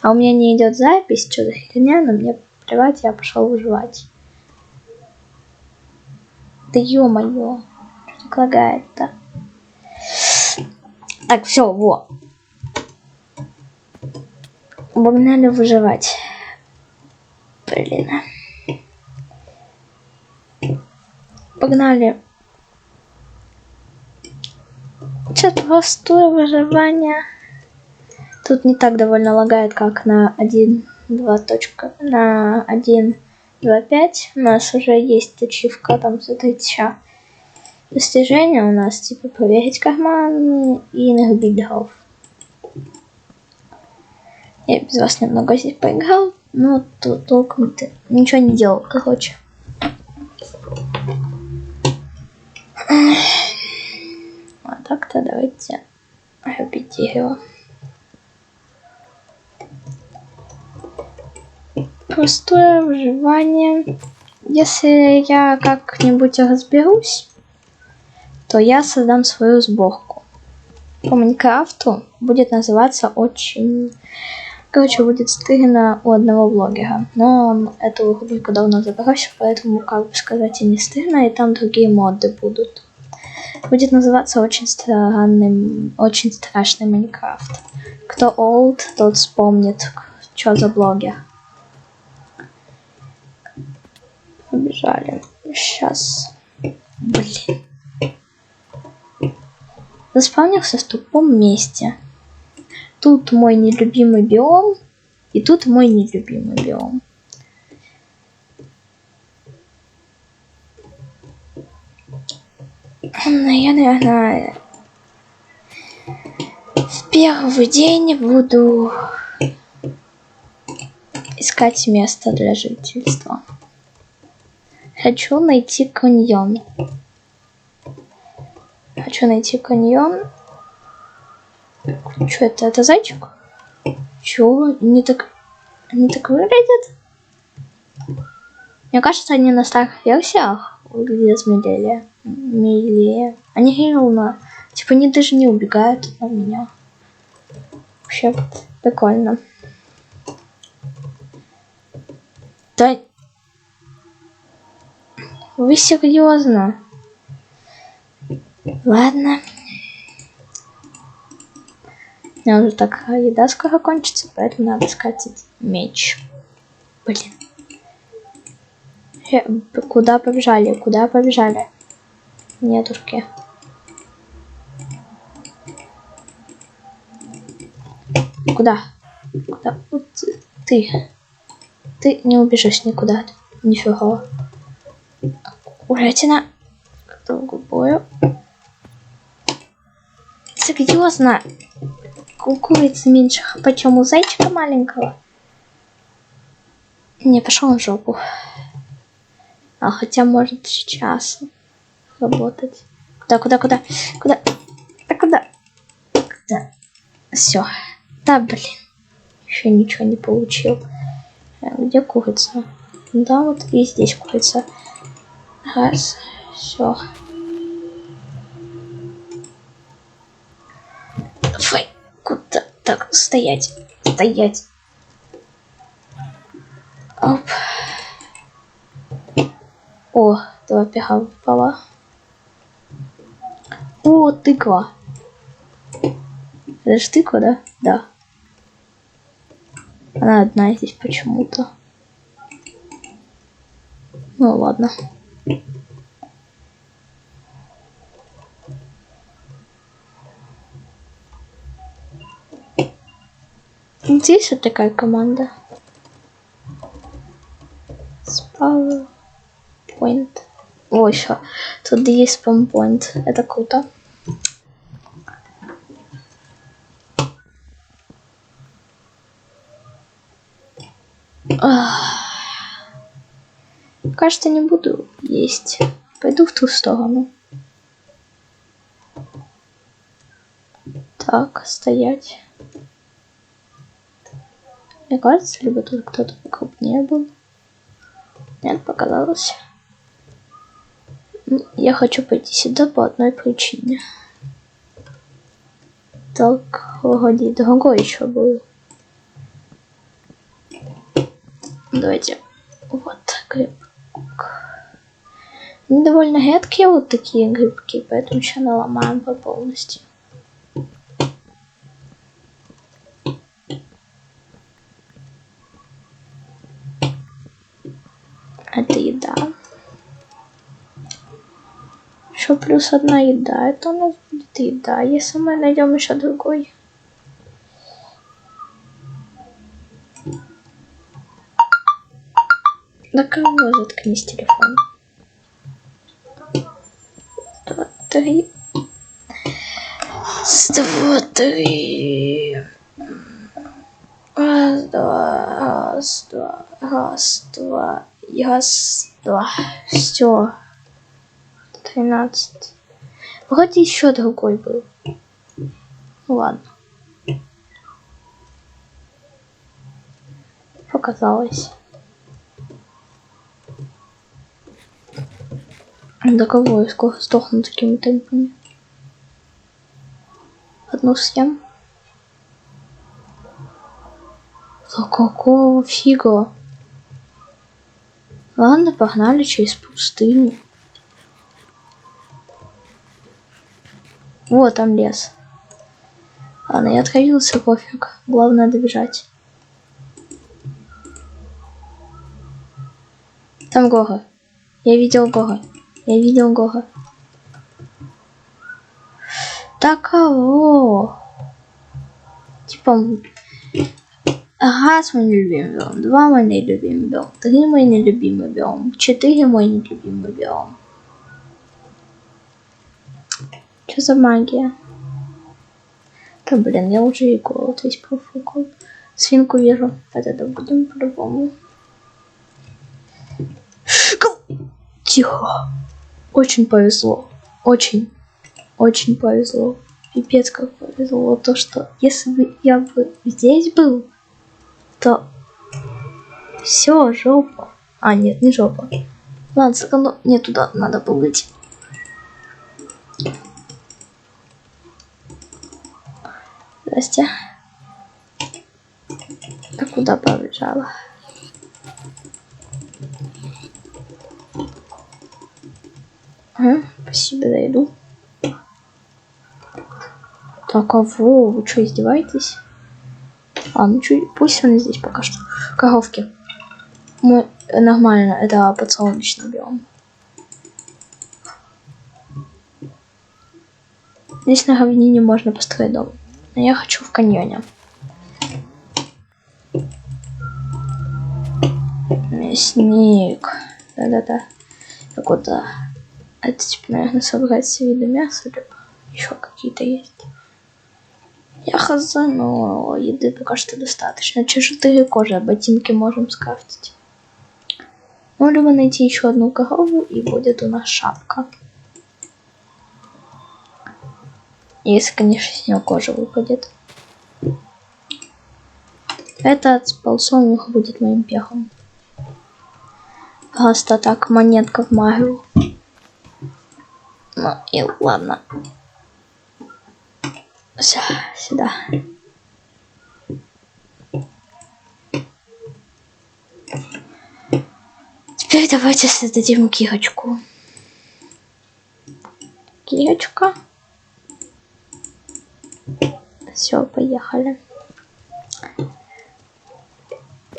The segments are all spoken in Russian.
А у меня не идет запись, что за херня, но мне плевать, я пошел выживать. Да ё-моё, что так лагает-то? Так, все, во. Погнали выживать. Блин. Погнали. Что-то простое выживание. Тут не так довольно лагает, как на 1.2. На 1.2.5 у нас уже есть ачивка там за 3000 достижения у нас, типа проверить карман и нагубить дров. Я без вас немного здесь поиграл, но тут толком ты ничего не делал, короче. А так-то давайте репетируем. Простое выживание. Если я как-нибудь разберусь, то я создам свою сборку. По Майнкрафту будет называться очень... Короче, будет стыдно у одного блогера. Но он эту рубрику давно забросил, поэтому, как бы сказать, и не стыдно, и там другие моды будут. Будет называться очень страшный Майнкрафт. Кто old, тот вспомнит, что за блогер. Побежали. Сейчас. Блин. Заспавнился в тупом месте. Тут мой нелюбимый биом, и тут мой нелюбимый биом. Я, наверное, в первый день буду искать место для жительства. Хочу найти каньон. Что это? Это зайчик? Чё? Они так выглядят? Мне кажется, они на старых версиях выглядят милее. Они реально, типа, они даже не убегают от меня. Вообще прикольно. Да... Вы серьезно? Ладно. У меня уже так еда скоро кончится, поэтому надо скатить меч. Блин. Куда побежали? Нетушки. Куда? Вот ты не убежишь никуда. Нифига. Урятина. Голубую. Серьезно? Курицы меньше хп, чем у зайчика маленького? Не, пошел в жопу. А хотя может сейчас работать. Куда? Все. Да, блин. Еще ничего не получил. Где курица? Да, вот и здесь курица. Раз. Все. Давай. Куда? Так, стоять. Оп. О, 2 пиха выпало. О, тыква. Это же тыква, да? Да. Она одна здесь почему-то. Ну ладно. Здесь вот такая команда. Спаунпоинт. О, еще. Тут есть спаунпоинт. Это круто. Кажется, не буду есть. Пойду в ту сторону. Так, стоять. Мне кажется, либо тут кто-то покрупнее был. Нет, показалось. Я хочу пойти сюда по одной причине. Так, вроде другой еще был. Давайте. Вот грибок. Они довольно редкие вот такие грибки, поэтому сейчас наломаем по полностью. Это еда. Еще плюс одна еда. Это у нас будет еда. Если мы найдем еще другой. Да кого заткнись телефон? 2, 3. 2, 3. Раз, два, раз, два, раз, два, раз, два. Все. 13. Вроде еще другой был. Ну ладно. Показалось. Да кого я скоро сдохну такими темпами? Одну съем. Да какого фига? Ладно, погнали через пустыню. Вот там лес. Ладно, я отравился, пофиг. Главное добежать. Там Гога. Я видел Гога. Я видел Гога. Так кого? Типа... Раз мой нелюбимый биом, 2 мой нелюбимый биом, 3 мой нелюбимый биом, 4 мой нелюбимый биом. Что за магия? Да блин, я уже и голод весь профукал. Свинку вижу. Вот это будем по-любому. Тихо. Очень повезло. Очень повезло. Пипец как повезло. То, что если бы я бы здесь был, то все, жопа. А, нет, не жопа. Ладно, секунду. Мне туда надо плыть. Здрасте. А куда побежала? Спасибо за еду. Так, а вы что, издеваетесь? А, ну чуть, пусть он здесь пока что. Коровки. Мы нормально, это подсолнечный биом. Здесь на равнине можно построить дом. Но я хочу в каньоне. Мясник. Да-да-да. Так вот, да. Это типа, наверное, собрать все виды мяса, либо еще какие-то есть. Я хаза, но еды пока что достаточно. 4 кожи, ботинки можем скрафтить. Ну, либо найти еще одну корову, и будет у нас шапка. Если, конечно, с нее кожа выпадет. Этот полсовник будет моим пехом. Просто так, монетка в магию. Ну и ладно. Все, сюда. Теперь давайте создадим кирочку. Кирочка. Все, поехали.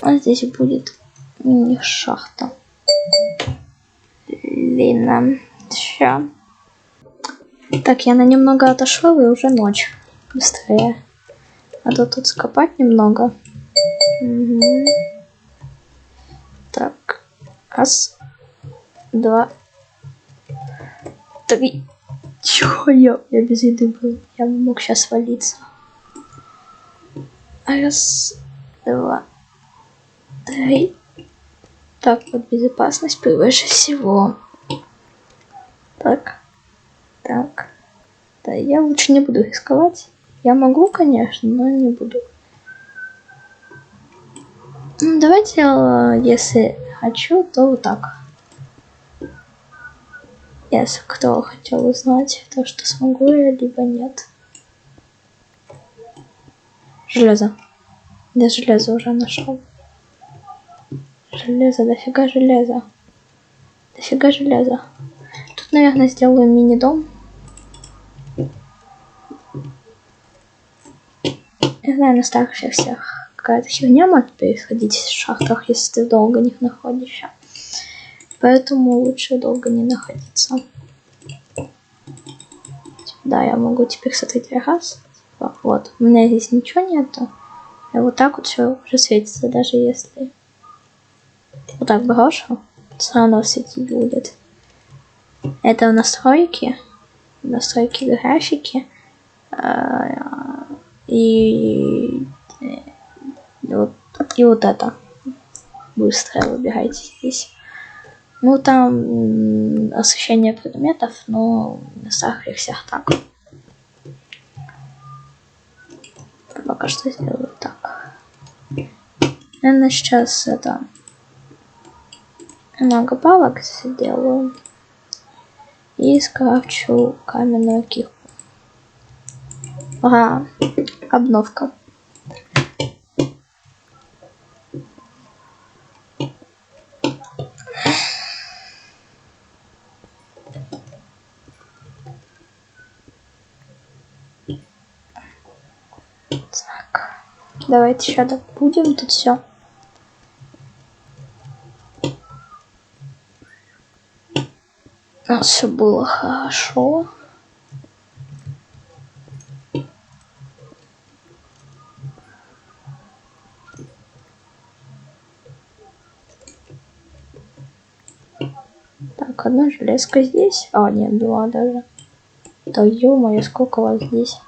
А здесь будет мини-шахта. Длинно. Все. Так, я на немного отошел, и уже ночь. Быстрее. А то тут скопать немного. Угу. Так. Раз. 2. 3. Чего я без еды был? Я мог сейчас валиться. Раз. 2. 3. Так, вот безопасность превыше всего. Так. Так. Да, я лучше не буду рисковать. Я могу, конечно, но не буду. Давайте, если хочу, то вот так. Если кто хотел узнать, то что смогу я, либо нет. Железо. Я железо уже нашел. Железо, дофига железа. Дофига железа. Тут, наверное, сделаю мини-дом. Я знаю, на старых версиях какая-то херня может происходить в шахтах, если ты долго в них находишься. Поэтому лучше долго не находиться. Да, я могу теперь смотреть раз. Вот, у меня здесь ничего нету. И вот так вот все уже светится, даже если вот так брошу, все равно светить будет. Это настройки графики. И вот это. Быстро выбирайте здесь. Ну, там освещение предметов, но на старых версиях так. Пока что сделаю так. Наверное, сейчас это много палок сделаю. И скрафчу каменную кирку. Ага, обновка. Так, давайте еще добудем тут все. У нас все было хорошо. Так, одна железка здесь. А, нет, два даже. Да ё-моё, сколько вас здесь?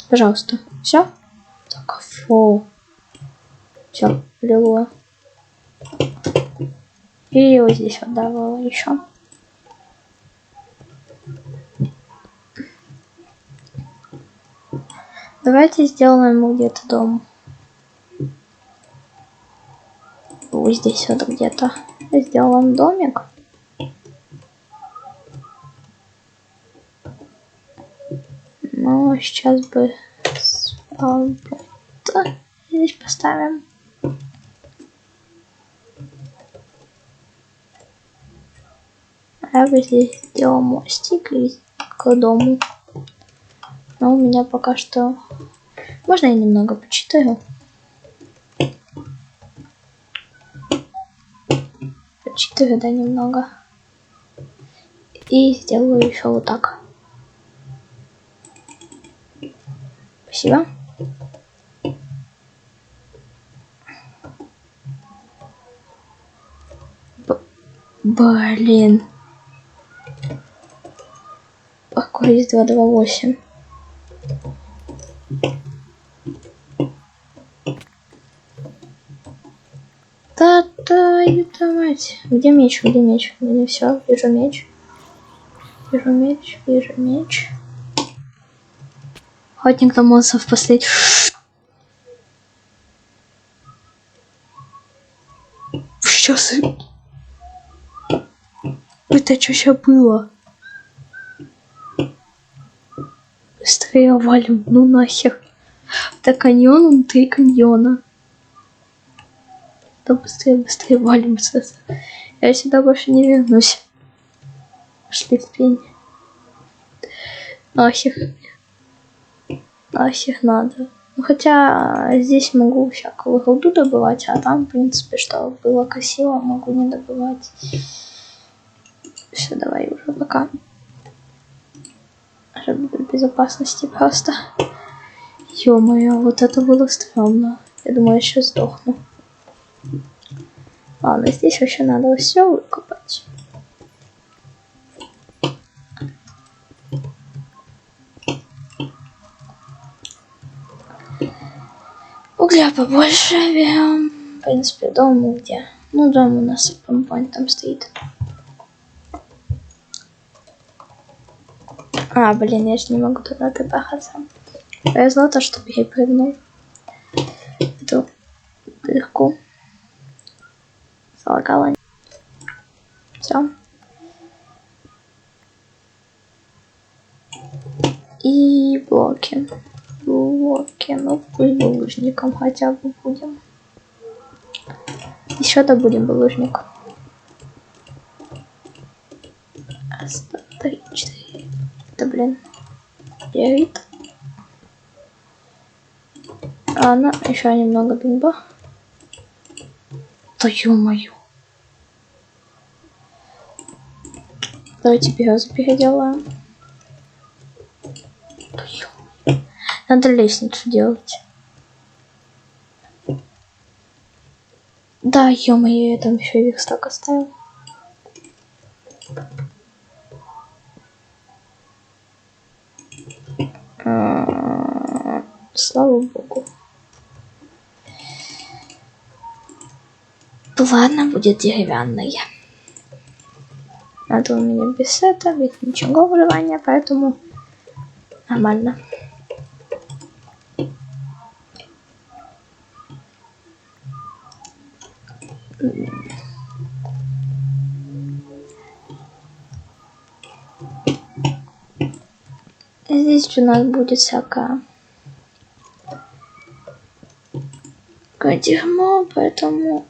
Пожалуйста. Все? Так, фу. Все, лило. И вот здесь вот давала еще. Давайте сделаем где-то дом. Вот здесь вот где-то. Сделаем домик. Ну, сейчас бы здесь поставим. Я бы здесь сделал мостик к дому. Но у меня пока что... Можно я немного почитаю? Почитаю, да, немного. И сделаю еще вот так. Спасибо. Блин. Какой есть 228? Да, это мать. Где меч? Где меч? Не все, вижу меч. Вижу меч, вижу меч. Охотник на монстров последний. Сейчас. Это что сейчас было? Быстрее валим, ну нахер. Это каньон внутри каньона. Да быстрее валим. Я сюда больше не вернусь. Пошли в пень. Нахер. Нахер надо. Ну, хотя здесь могу всякую голду добывать, а там, в принципе, что было красиво, могу не добывать. Все, давай уже пока. Чтобы в безопасности просто. Ё-моё, вот это было стрёмно. Я думаю, я сейчас сдохну. Ладно, здесь вообще надо все выкопать. Угля побольше берем. В принципе, дом где? Ну, дом у нас, по-моему, там стоит. А, блин, я же не могу туда добраться. Повезло то, что перепрыгнул эту дырку. Залагала. Все. И блоки. Блоки. Ну, пусть булыжником хотя бы будем. Еще добудем булыжник. Раз, два, три, четыре. Да блин. 9. Ладно, еще немного бимба. Да ё-моё. Давайте березу переделаем. Да ё-моё. Надо лестницу делать. Да, ё-моё, я там еще и верстак оставил. Слава богу. Ладно, будет деревянная. Это у меня без сета, без ничего выживания, поэтому нормально. Здесь у нас будет всякое дерьмо, поэтому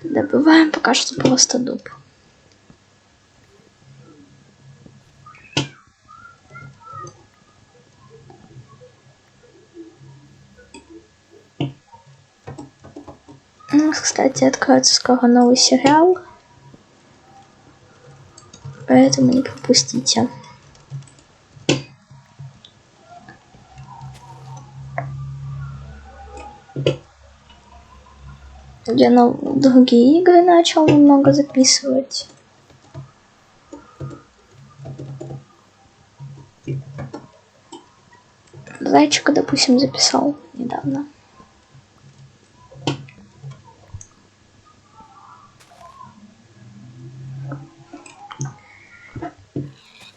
добываем пока что просто дуб. Кстати, откроется скоро новый сериал, поэтому не пропустите. Я другие игры начал немного записывать. Зайчика, допустим, записал недавно.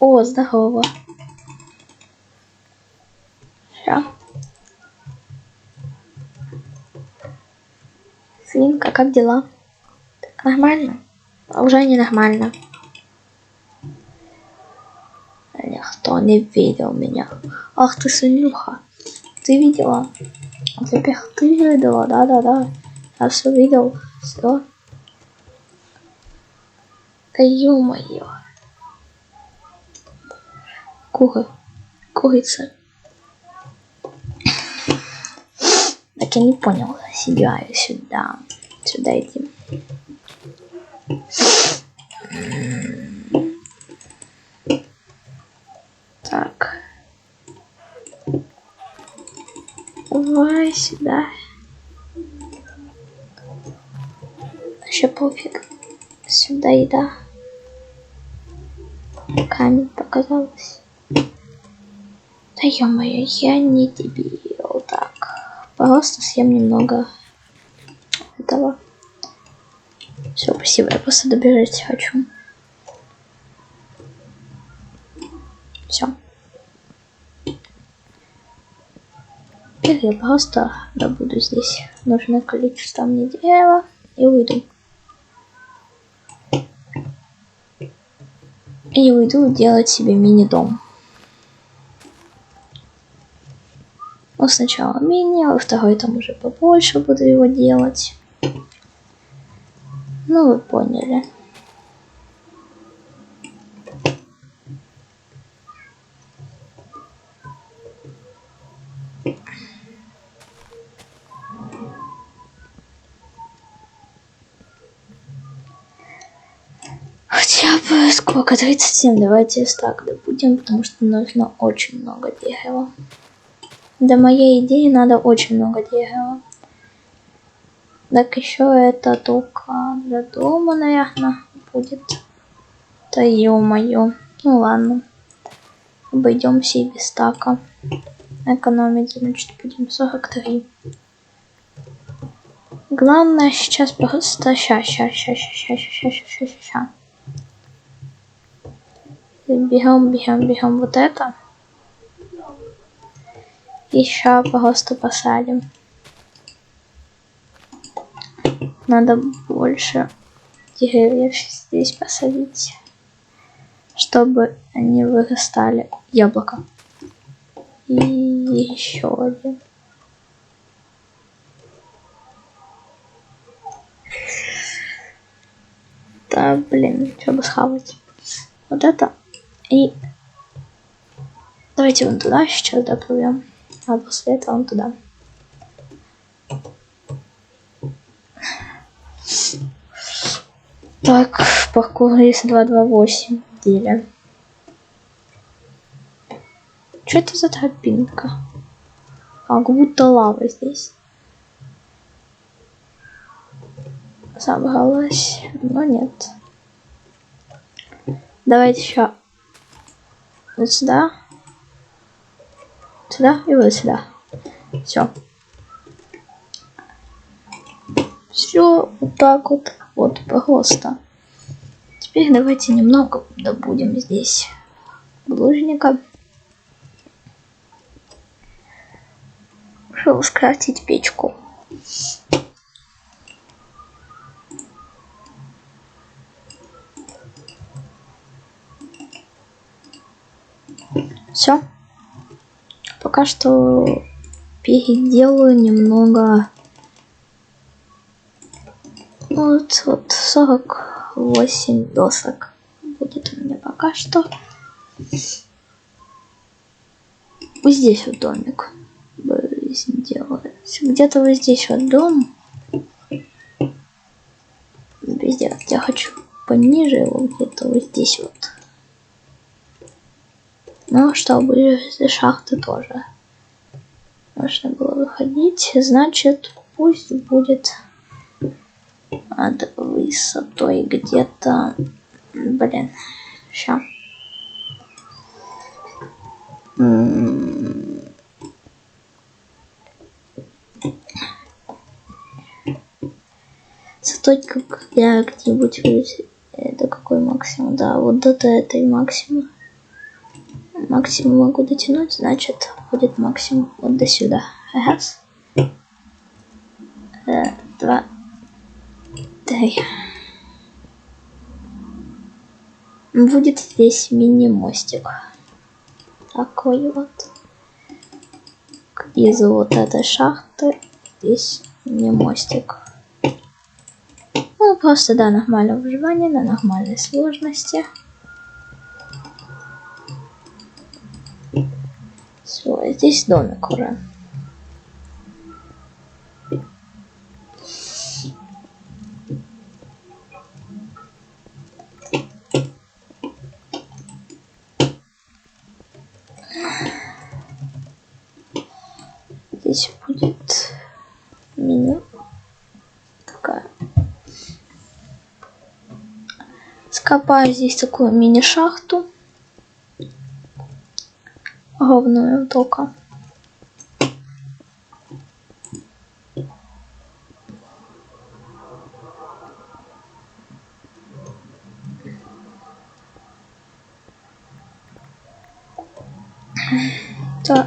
О, здорово. Ща. Свинка, как дела? Нормально? Уже не нормально. Никто не видел меня. Ах ты, свинюха. Ты видела? Во-первых, ты видела, да. Я все видел. Все. Да ё-моё. Курица. Так я не понял. Сюда иди. Так. Давай сюда. Вообще пофиг. Сюда еда. Камень показалось. Да ё-моё, я не дебил. Так. Просто съем немного этого. Все, спасибо. Я просто добежать хочу. Все. Теперь я просто добуду здесь нужное количество мне дерева и уйду. И уйду делать себе мини-дом. Ну, сначала мини, а во второй там уже побольше буду его делать. Ну, вы поняли. Хотя бы сколько? 37. Давайте так добудем, потому что нужно очень много дерева. До моей идеи надо очень много дерева. Так еще это только для дома, наверное, будет. Да ё-моё. Ну ладно. Обойдемся и без така. Экономить, значит, будем 43. Главное сейчас просто ща. Бегом вот это. И ща просто посадим. Надо больше деревьев здесь посадить, чтобы они вырастали. Яблоко. И еще один. Да, блин, что бы схавать. Вот это. И давайте вон туда сейчас доплывем. А после этого вон туда. Так, паркур рейс 228 делим. Что это за тропинка? Как будто лава здесь. Собралась, но нет. Давайте еще вот сюда. Сюда и вот сюда. Все. Все вот так вот. Вот просто. Теперь давайте немного добудем здесь булыжника. Чтобы скрафтить печку. Все. Пока что переделаю немного. Вот 48 досок будет у меня пока что. Вот здесь вот домик сделаю. Где-то вот здесь вот дом. Везде, я хочу пониже его, где-то вот здесь вот. Но чтобы из шахты тоже можно было выходить, значит пусть будет над высотой где-то, блин, ща. Высотой как я где-нибудь, это какой максимум, да, вот до этой максимум. Максимум могу дотянуть, значит будет максимум вот до сюда. Раз, 2, 3. Будет здесь мини-мостик. Такой вот. Из вот этой шахты здесь мини-мостик. Ну, просто, да, нормальное выживание на нормальной сложности. Все, здесь домик уже. Здесь будет меню. Такая. Скопаю здесь такую мини-шахту. Ровную только. Так.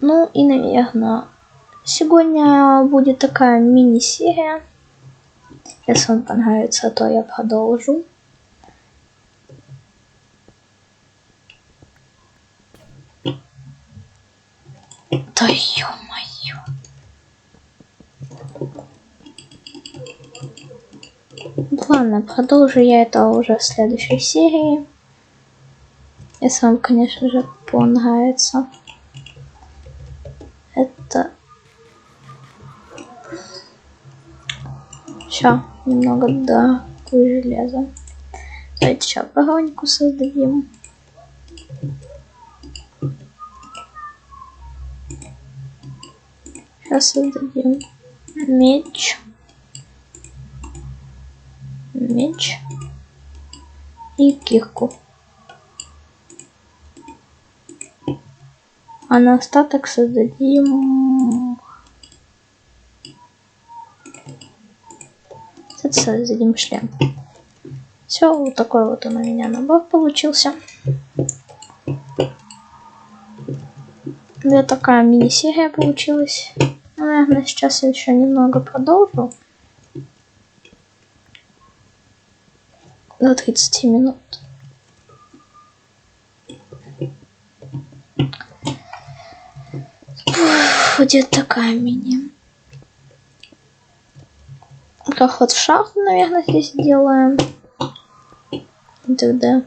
Ну и, наверное, сегодня будет такая мини-серия. Если вам понравится, то я продолжу. Да ё-моё. Ладно, продолжу я это уже в следующей серии. Если вам, конечно же, понравится. Это... Сейчас немного дорогое железо. Давайте сейчас броньку создадим. Сейчас создадим меч. Меч. И кирку. А на остаток создадим... Создадим шлем. Все, вот такой вот он у меня набор получился. Вот такая мини-серия получилась. Наверное, сейчас я еще немного продолжу. До 30 минут. Будет такая мини. Проход в шахту, наверное, здесь делаем. И тогда.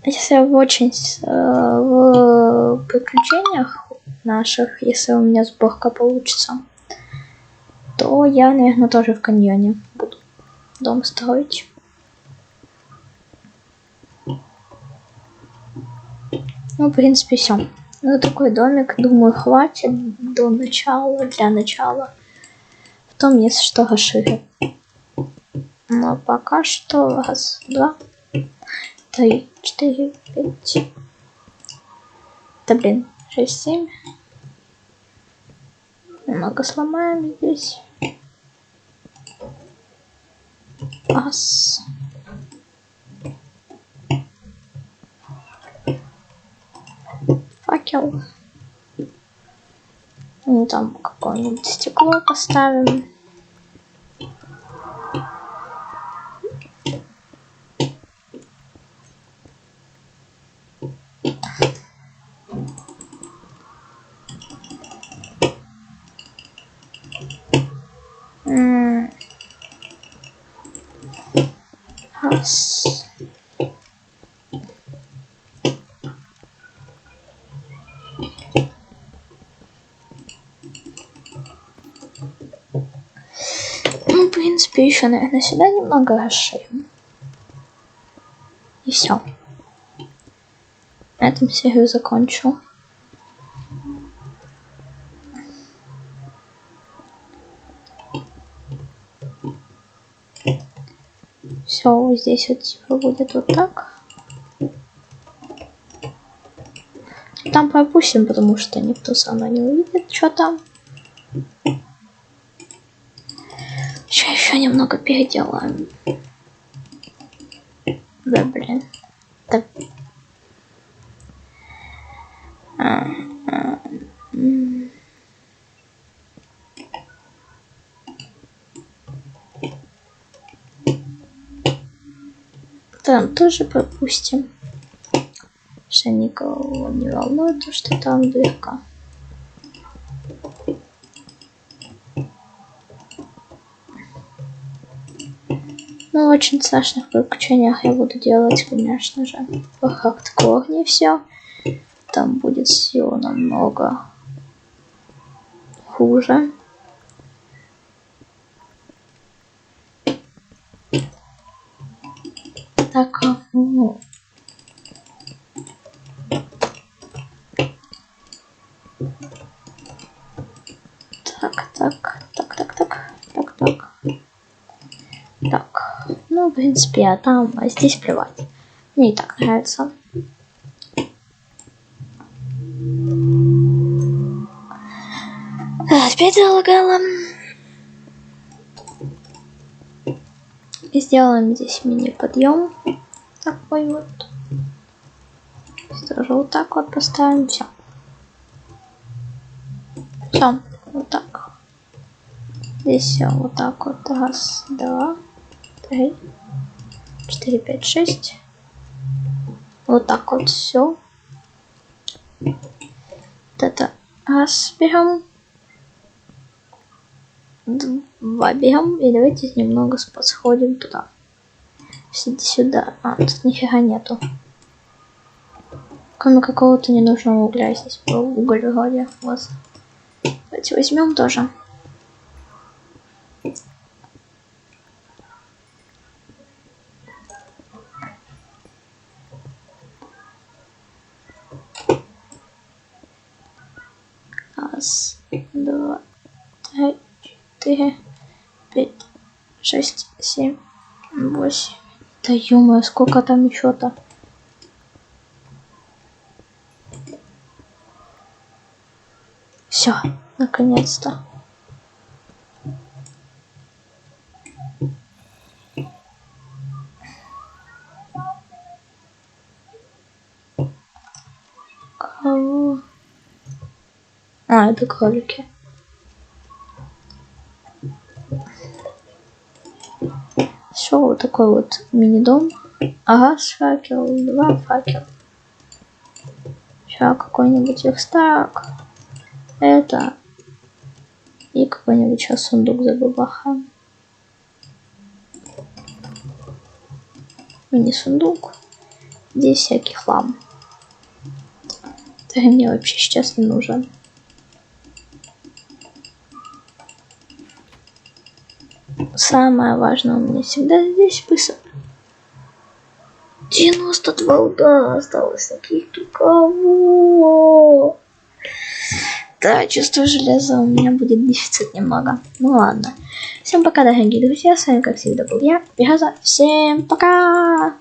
Если в приключениях наших, если у меня сборка получится, то я, наверное, тоже в каньоне буду дом строить. Ну, в принципе, все. Ну, такой домик, думаю, хватит до начала, для начала. Потом, если что, расширю. Но пока что раз, два, 3, 4, 5. Да блин, 6, 7. Немного сломаем здесь. Раз. Факел. Ну, там какое-нибудь стекло поставим. Раз. Ну, в принципе, еще, наверное, сюда немного расширим. И все. На этом серию закончу. Все, вот здесь вот типа будет вот так. Там пропустим, потому что никто со мной не увидит, что там. Сейчас еще немного переделаем. Да, блин. Так. Там тоже пропустим. Что никого не волнует, то, что там дырка. Ну, в очень страшных приключениях я буду делать, конечно же, по хардкорне все. Там будет все намного хуже. Так, ну. Так. Ну, в принципе, а там, а здесь плевать. Мне и так нравится. Опять залагала. И сделаем здесь мини-подъем. Такой вот. Тоже вот так вот поставим. Все. Все. Вот так. Здесь все вот так вот. Раз, два, 3, 4, 5, 6. Вот так вот все. Вот это раз берем. 2 берем. И давайте немного подсходим туда. Сюда. А, тут нифига нету. Кроме какого-то ненужного угля. Здесь был уголь вроде. Вот. Давайте возьмем тоже. Раз, 2, 3, 4, 5, 6, 7, 8. Да ё-моё, сколько там еще-то? Все, наконец-то. Кого? А, это кролики. Все, вот такой вот мини-дом. Ага, факел, 2 факела. Сейчас какой-нибудь верстак. Это. И какой-нибудь сейчас сундук забабахаем. Мини-сундук. Здесь всякий хлам. который мне вообще сейчас не нужен. Самое важное у меня всегда здесь высоп. 92 удара осталось таких-то кого? Да, чувствую, железа у меня будет дефицит немного. Ну ладно. Всем пока, дорогие друзья. С вами, как всегда, был я, Пегаза. Всем пока!